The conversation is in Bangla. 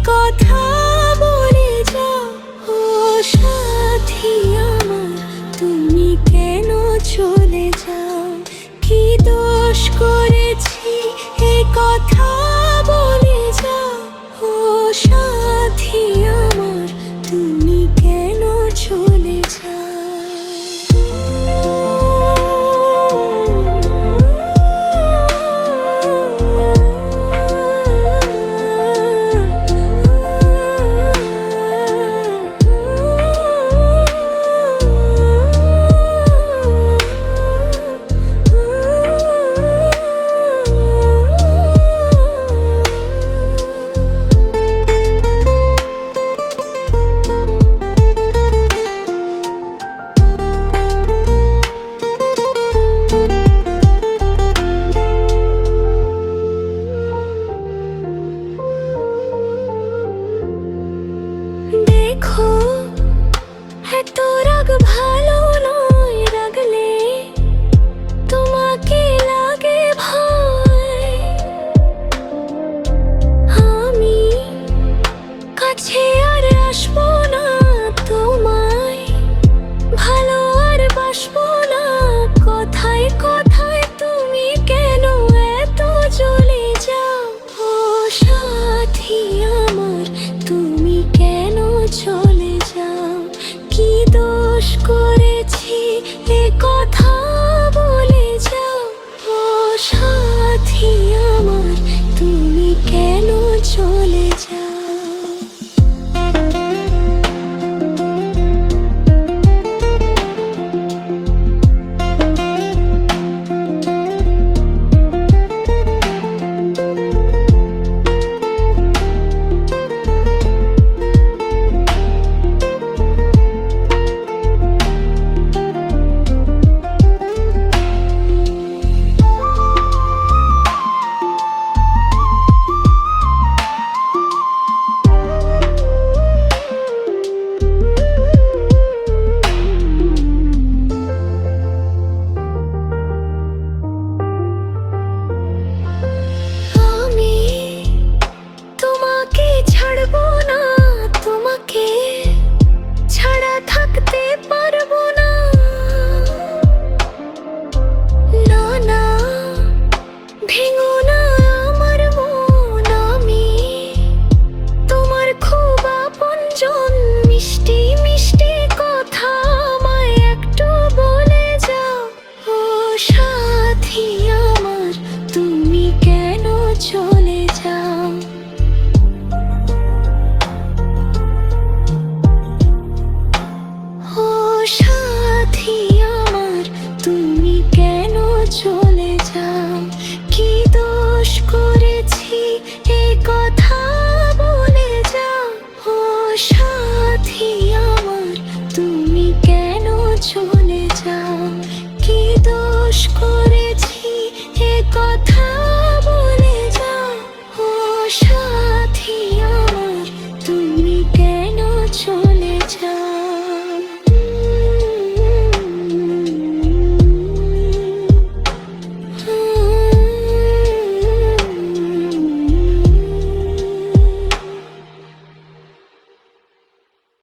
কথা বলে যাও। ও সাথী আমার, তুমি কেন চলে যাও? কি দোষ করেছি এ কথা বলে যাও। ও সাথী আমার, তুমি কেন চলে যাও? দেখো, এত রাগ ভালো নয়, রাগলে তোমাকে লাগে ভয়। আমি কাছে আর আসবো না, তোমায় ভালো আর বাসবো না। কথায় কথায় তুমি কেন এত জ্বলে যাও? ও সাথী আমার, তুমি কেন চলে যাও? কি দোষ করেছি এ কথা বলে যাও। ও সাথী আমার, তুমি কেন চলে যাও? ছাড়বো না, তোমাকে ছাড়া থাকতে পারবো না। না না, ভেঙো না আমার মন, আমি তোমার খুব আপনজন। মিষ্টি মিষ্টি কথা আমায় একটু বলে যাও। ও সাথী আমার, তুমি কেন চলে যাও? ও সাথী আমার, তুমি কেন চলে যাও? কি দোষ করেছি এ কথা বলে যাও। ও সাথী আমার, তুমি কেন চলে যাও? কি দোষ করেছি এ কথা বলে যাও। ও সাথী আমার, তুমি কেন চলে যাও?